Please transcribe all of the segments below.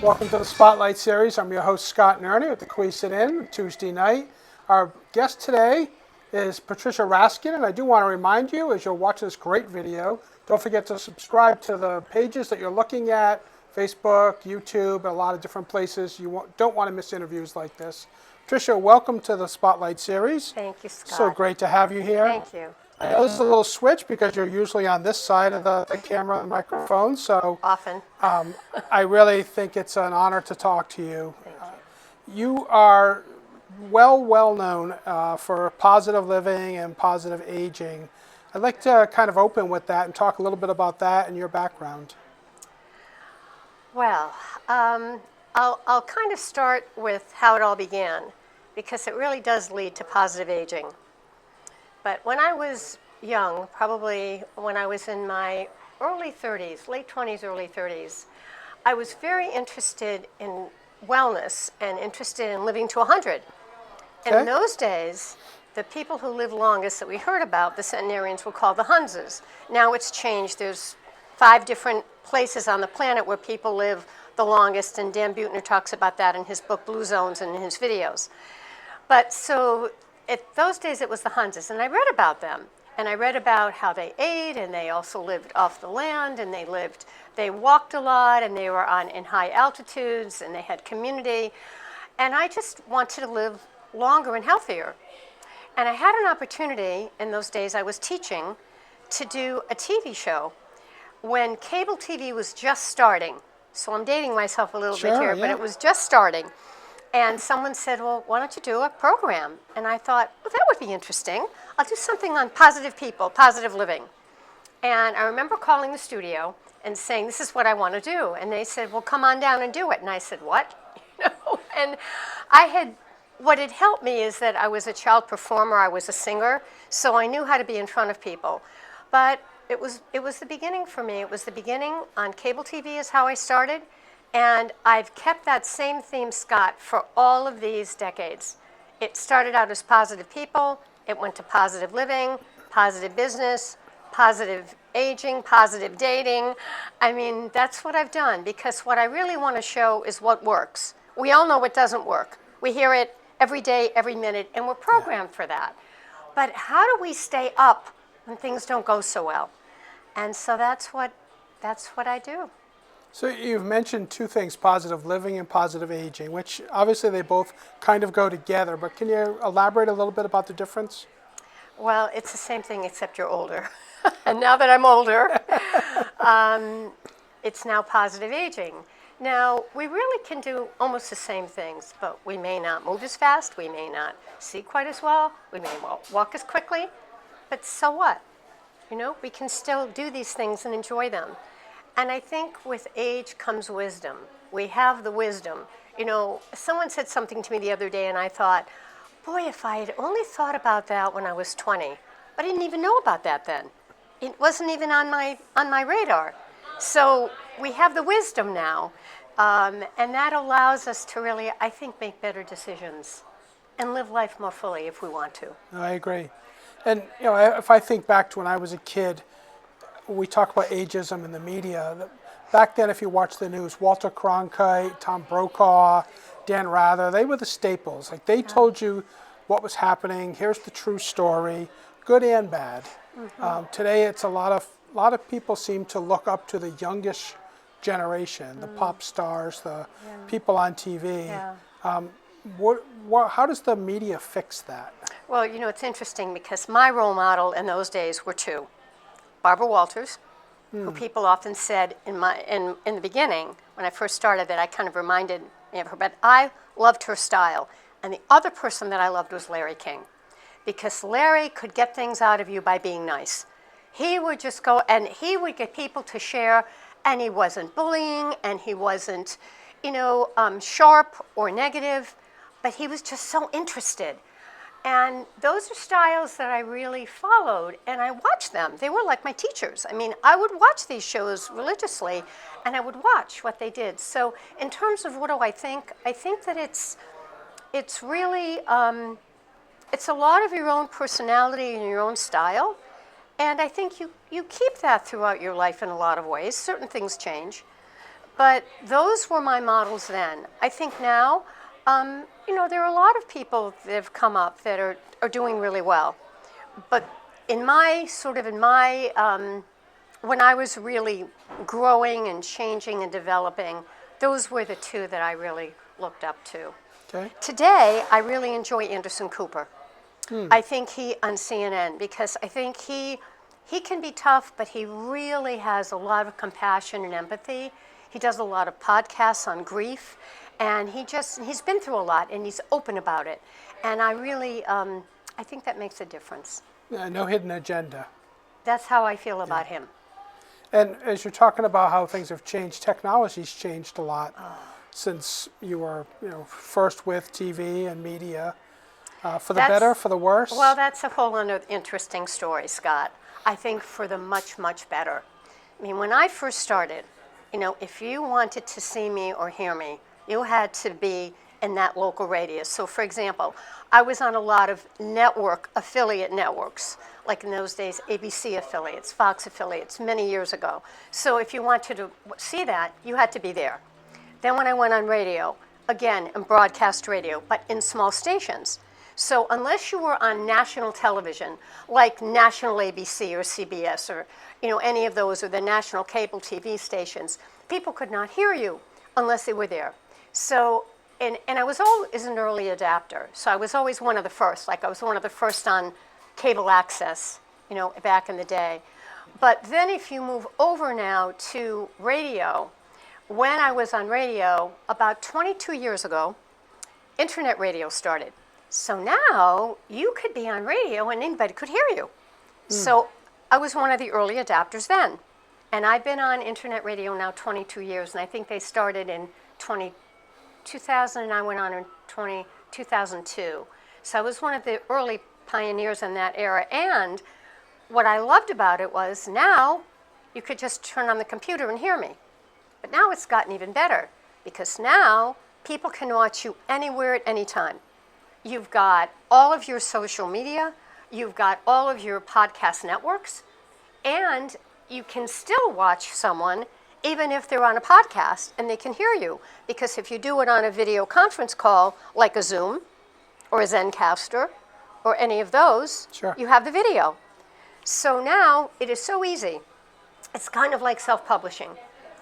Welcome to the Spotlight Series. I'm your host, Scott Nerney with the Queeset Inn, Tuesday night. Our guest today is Patricia Raskin, and I do want to remind you, as you're watching this great video, don't forget to subscribe to the pages that you're looking at, Facebook, YouTube, a lot of different places. Don't want to miss interviews like this. Patricia, welcome to the Spotlight Series. Thank you, Scott. So great to have you here. Thank you. I know this is a little switch because you're usually on this side of the camera and microphone, so Often. I really think it's an honor to talk to you. Thank you. You are well known for positive living and positive aging. I'd like to kind of open with that and talk a little bit about that and your background. Well, I'll kind of start with how it all began, because it really does lead to positive aging. But when I was young, probably when I was in my early 30s, late 20s, early 30s, I was very interested in wellness and interested in living to 100. And in those days, the people who lived longest that we heard about, the centenarians, were called the Hunzes. Now it's changed. There's 5 different places on the planet where people live the longest, and Dan Buettner talks about that in his book Blue Zones and in his videos. But so at those days it was the Hunzes, and I read about them. And I read about how they ate, and they also lived off the land, and they walked a lot, and they were in high altitudes, and they had community. And I just wanted to live longer and healthier. And I had an opportunity in those days, I was teaching, to do a TV show when cable TV was just starting. So I'm dating myself a little bit here, but it was just starting. And someone said, well, why don't you do a program? And I thought, well, that would be interesting. I'll do something on positive people, positive living. And I remember calling the studio and saying, this is what I want to do. And they said, well, come on down and do it. And I said, what? And what had helped me is that I was a child performer, I was a singer, so I knew how to be in front of people. But it was the beginning for me. It was the beginning on cable TV is how I started. And I've kept that same theme, Scott, for all of these decades. It started out as positive people, it went to positive living, positive business, positive aging, positive dating. I mean, that's what I've done, because what I really want to show is what works. We all know what doesn't work. We hear it every day, every minute, and we're programmed for that. But how do we stay up when things don't go so well? And so that's what I do. So you've mentioned 2 things, positive living and positive aging, which obviously they both kind of go together, but can you elaborate a little bit about the difference? Well, it's the same thing except you're older. And now that I'm older, it's now positive aging. Now, we really can do almost the same things, but we may not move as fast, we may not see quite as well, we may walk as quickly, but so what? We can still do these things and enjoy them. And I think with age comes wisdom. We have the wisdom. Someone said something to me the other day, and I thought, boy, if I had only thought about that when I was 20. But I didn't even know about that then. It wasn't even on my radar. So we have the wisdom now, and that allows us to really, I think, make better decisions and live life more fully if we want to. I agree. And if I think back to when I was a kid, we talk about ageism in the media. Back then, if you watch the news, Walter Cronkite, Tom Brokaw, Dan Rather, they were the staples. Like, they told you what was happening. Here's the true story, good and bad. Today, it's a lot of people seem to look up to the youngish generation, the pop stars, the people on TV. How does the media fix that? Well, it's interesting, because my role model in those days were 2. Barbara Walters, who people often said in the beginning, when I first started, that I kind of reminded me of her, but I loved her style. And the other person that I loved was Larry King, because Larry could get things out of you by being nice. He would just go, and he would get people to share, and he wasn't bullying, and he wasn't, sharp or negative, but he was just so interested. And those are styles that I really followed, and I watched them. They were like my teachers. I mean, I would watch these shows religiously, and I would watch what they did. So in terms of what do I think that it's really, it's a lot of your own personality and your own style. And I think you keep that throughout your life in a lot of ways. Certain things change. But those were my models then. I think now, there are a lot of people that have come up that are doing really well. But when I was really growing and changing and developing, those were the two that I really looked up to. Okay. Today, I really enjoy Anderson Cooper. I think he on CNN, because I think he can be tough, but he really has a lot of compassion and empathy. He does a lot of podcasts on grief, and he's been through a lot, and he's open about it. And I really, I think that makes a difference. No hidden agenda. That's how I feel about him. And as you're talking about how things have changed, technology's changed a lot since you were, first with TV and media. For the better, for the worse? Well, that's a whole other interesting story, Scott. I think for the much, much better. I mean, when I first started, if you wanted to see me or hear me, you had to be in that local radius. So, for example, I was on a lot of affiliate networks, like in those days, ABC affiliates, Fox affiliates, many years ago. So if you wanted to see that, you had to be there. Then when I went on radio, again, in broadcast radio, but in small stations. So unless you were on national television, like national ABC or CBS or any of those, or the national cable TV stations, people could not hear you unless they were there. So, and I was always an early adapter. So I was always one of the first. Like I was one of the first on cable access, back in the day. But then if you move over now to radio, when I was on radio about 22 years ago, internet radio started. So now you could be on radio and anybody could hear you. So I was one of the early adapters then. And I've been on internet radio now 22 years, and I think they started in 2000 and I went on in 2002. So I was one of the early pioneers in that era. And what I loved about it was now you could just turn on the computer and hear me. But now it's gotten even better, because now people can watch you anywhere at any time. You've got all of your social media, you've got all of your podcast networks, and you can still watch someone even if they're on a podcast and they can hear you. Because if you do it on a video conference call, like a Zoom or a Zencaster or any of those, Sure. You have the video. So now it is so easy. It's kind of like self-publishing.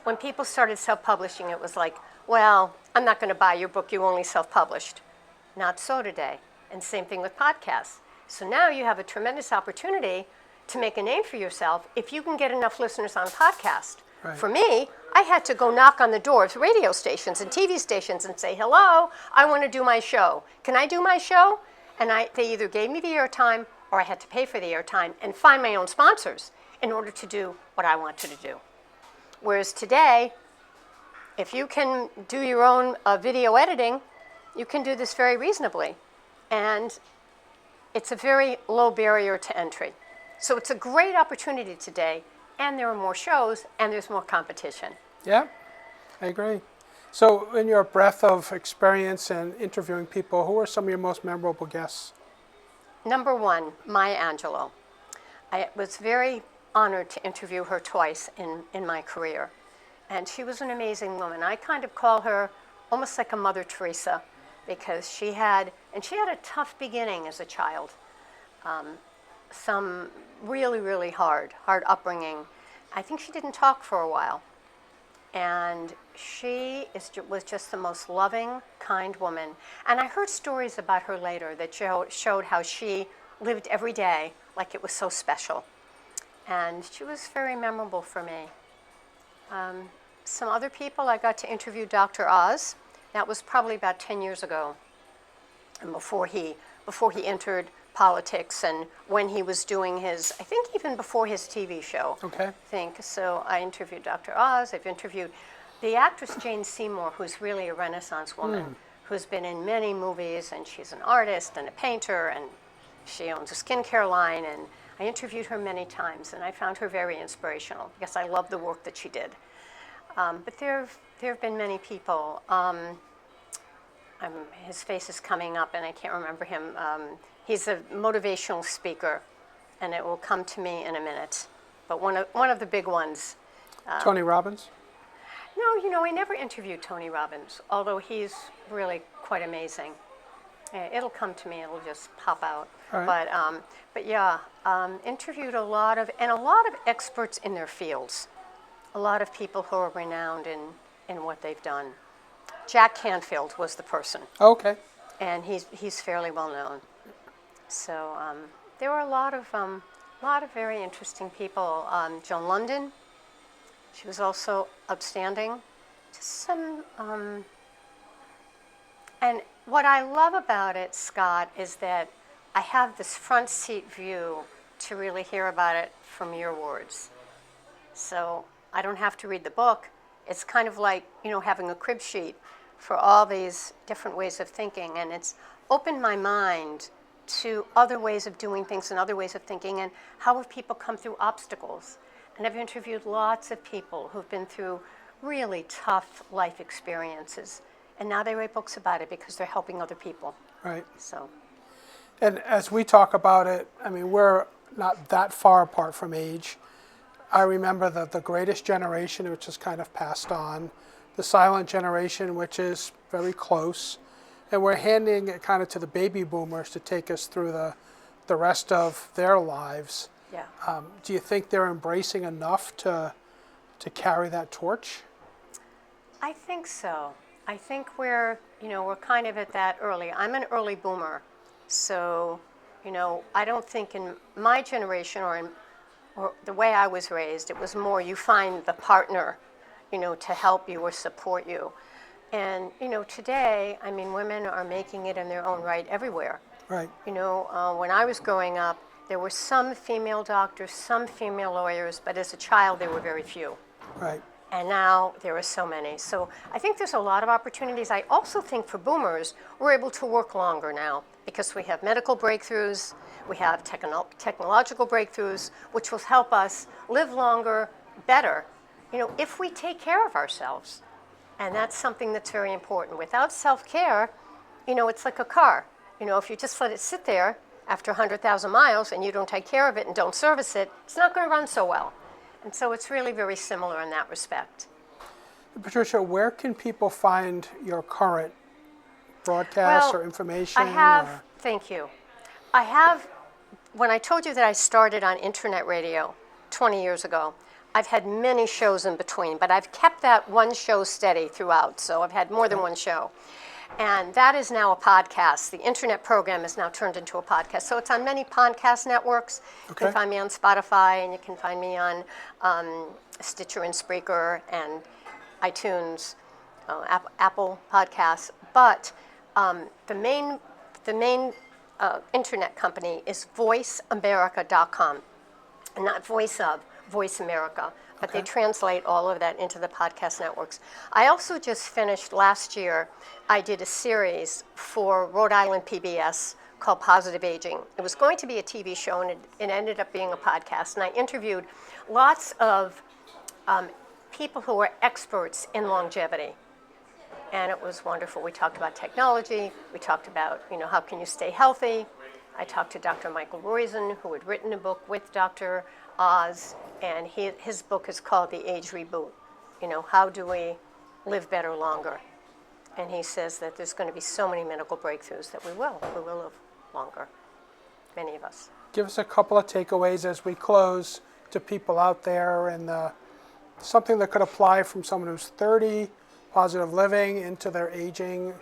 When people started self-publishing, it was like, well, I'm not going to buy your book, you only self-published. Not so today. And same thing with podcasts. So now you have a tremendous opportunity to make a name for yourself if you can get enough listeners on a podcast. Right. For me, I had to go knock on the doors of radio stations and TV stations and say, hello, I want to do my show. Can I do my show? And they either gave me the airtime or I had to pay for the airtime and find my own sponsors in order to do what I wanted to do. Whereas today, if you can do your own video editing, you can do this very reasonably. And it's a very low barrier to entry. So it's a great opportunity today, and there are more shows, and there's more competition. Yeah, I agree. So in your breadth of experience and interviewing people, who are some of your most memorable guests? Number one, Maya Angelou. I was very honored to interview her twice in my career. And she was an amazing woman. I kind of call her almost like a Mother Teresa, because she had a tough beginning as a child. Some really, really hard upbringing. I think she didn't talk for a while. And she was just the most loving, kind woman. And I heard stories about her later that showed how she lived every day like it was so special. And she was very memorable for me. Some other people, I got to interview Dr. Oz. That was probably about 10 years ago, and before he entered politics and when he was doing his, I think even before his TV show. Okay. I think. So I interviewed Dr. Oz. I've interviewed the actress Jane Seymour, who's really a Renaissance woman, who's been in many movies, and she's an artist and a painter, and she owns a skincare line, and I interviewed her many times, and I found her very inspirational because I love the work that she did. But there have been many people. His face is coming up, and I can't remember him. He's a motivational speaker, and it will come to me in a minute. But one of the big ones. Tony Robbins? No, I never interviewed Tony Robbins, although he's really quite amazing. It'll come to me. It'll just pop out. All right. But yeah, interviewed a lot of experts in their fields. A lot of people who are renowned in what they've done. Jack Canfield was the person, Okay. and he's fairly well known. So there were a lot of very interesting people. Joan London, she was also outstanding. Just some, and what I love about it, Scott, is that I have this front seat view to really hear about it from your words. So I don't have to read the book. It's kind of like, having a crib sheet for all these different ways of thinking, and it's opened my mind to other ways of doing things and other ways of thinking, and how have people come through obstacles. And I've interviewed lots of people who've been through really tough life experiences, and now they write books about it because they're helping other people. Right. So, And as we talk about it, I mean, we're not that far apart from age. I remember the greatest generation, which is kind of passed on, the silent generation, which is very close, and we're handing it kind of to the baby boomers to take us through the rest of their lives. yeah. Do you think they're embracing enough to carry that torch? I think so. I think we're kind of at that early. I'm an early boomer, so, I don't think in my generation or the way I was raised, it was more you find the partner, to help you or support you. And, today, I mean, women are making it in their own right everywhere. Right. When I was growing up, there were some female doctors, some female lawyers, but as a child, there were very few. Right. And now there are so many. So I think there's a lot of opportunities. I also think for boomers, we're able to work longer now because we have medical breakthroughs, we have technological breakthroughs, which will help us live longer, better, if we take care of ourselves. And that's something that's very important. Without self-care, it's like a car. If you just let it sit there after 100,000 miles and you don't take care of it and don't service it, it's not going to run so well. And so it's really very similar in that respect. Patricia, where can people find your current broadcasts or information? Thank you. I have, when I told you that I started on internet radio 20 years ago, I've had many shows in between, but I've kept that one show steady throughout, so I've had more than one show. And that is now a podcast. The internet program is now turned into a podcast. So it's on many podcast networks. You can find me on Spotify, and you can find me on Stitcher and Spreaker and iTunes, Apple Podcasts. But the main internet company is voiceamerica.com, and not Voice of, Voice America. But they translate all of that into the podcast networks. I also just finished last year, I did a series for Rhode Island PBS called Positive Aging. It was going to be a TV show, and it ended up being a podcast. And I interviewed lots of people who were experts in longevity. And it was wonderful. We talked about technology. We talked about, how can you stay healthy. I talked to Dr. Michael Roizen, who had written a book with Dr. Oz, and his book is called The Age Reboot. How do we live better longer? And he says that there's going to be so many medical breakthroughs that we will live longer, many of us. Give us a couple of takeaways as we close to people out there, and something that could apply from someone who's 30, positive living, into their aging,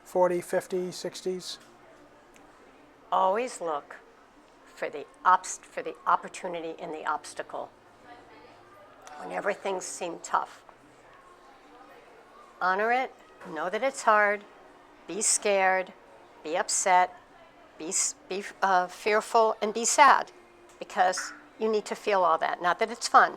40, 50, 60s. Always look for the opportunity in the obstacle. Whenever things seem tough, honor it. Know that it's hard. Be scared. Be upset. Be fearful, and be sad, because you need to feel all that. Not that it's fun,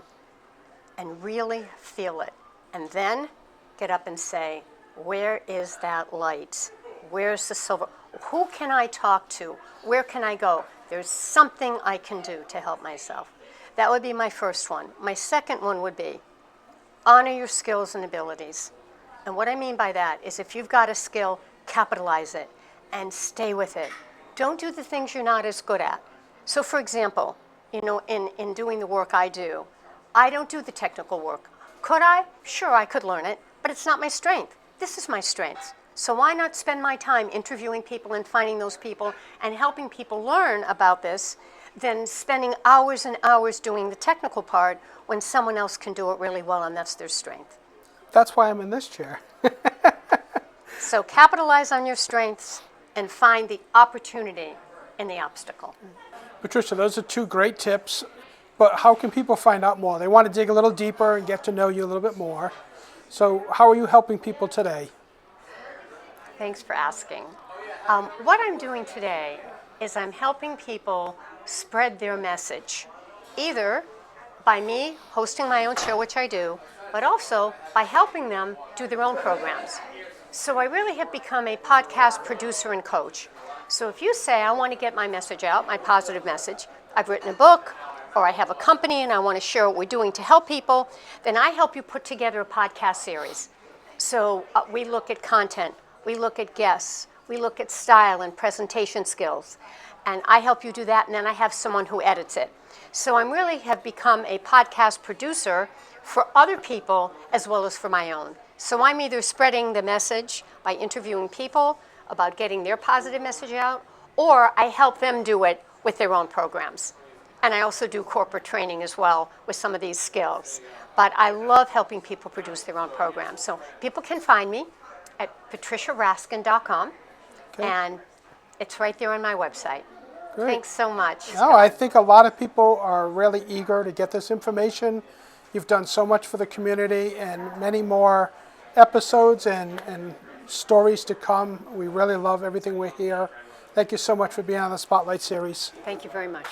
and really feel it, and then get up and say, "Where is that light? Where's the silver? Who can I talk to? Where can I go? There's something I can do to help myself." That would be my first one. My second one would be honor your skills and abilities. And what I mean by that is if you've got a skill, capitalize it and stay with it. Don't do the things you're not as good at. So for example, in doing the work I do, I don't do the technical work. Could I? Sure, I could learn it, but it's not my strength. This is my strength. So why not spend my time interviewing people and finding those people and helping people learn about this than spending hours and hours doing the technical part when someone else can do it really well and that's their strength. That's why I'm in this chair. So capitalize on your strengths and find the opportunity in the obstacle. Patricia, those are two great tips, but how can people find out more? They want to dig a little deeper and get to know you a little bit more. So how are you helping people today? Thanks for asking. What I'm doing today is I'm helping people spread their message, either by me hosting my own show, which I do, but also by helping them do their own programs. So I really have become a podcast producer and coach. So if you say, I want to get my message out, my positive message, I've written a book, or I have a company and I want to share what we're doing to help people, then I help you put together a podcast series. So we look at content, we look at guests, we look at style and presentation skills, and I help you do that, and then I have someone who edits it. So I really have become a podcast producer for other people as well as for my own. So I'm either spreading the message by interviewing people about getting their positive message out, or I help them do it with their own programs. And I also do corporate training as well with some of these skills. But I love helping people produce their own programs. So people can find me at patriciaraskin.com, and it's right there on my website. Great. Thanks so much. No, I think a lot of people are really eager to get this information. You've done so much for the community and many more episodes and stories to come. We really love everything we hear. Thank you so much for being on the Spotlight Series. Thank you very much.